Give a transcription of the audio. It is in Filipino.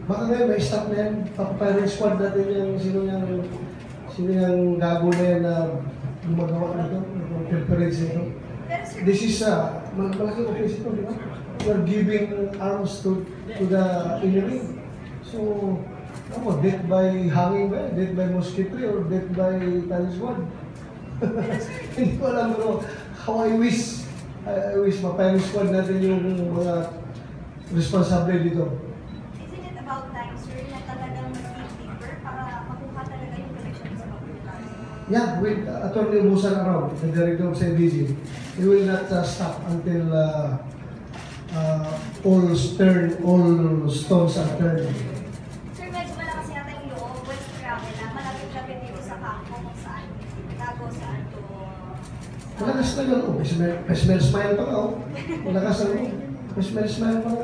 Baka ngayon, may stop na yan. Firing squad natin yung sino yung gago na yan na gumagawa na ito, preference nito. This is malaking offense ito, di ba? We're giving arms to the enemy. So, death by hanging ba? Death by mosquito or death by talisman? Hindi ko alam, pero how I wish ma-firing squad natin yung mga responsable dito. Isn't it about time, sir, na talagang mag-dig deeper para makuha talaga yung connection sa mga. Yeah, with Attorney Busan around, the director of CDG, we will not stop until all stones are turned. Sir, medyo malakas yata yung loob, West Gravel na malapit-lapit dito sa kampo kung saan, tago saan to. Malakas na yun, smile pa ka, Malakas na yun, smile pa ka.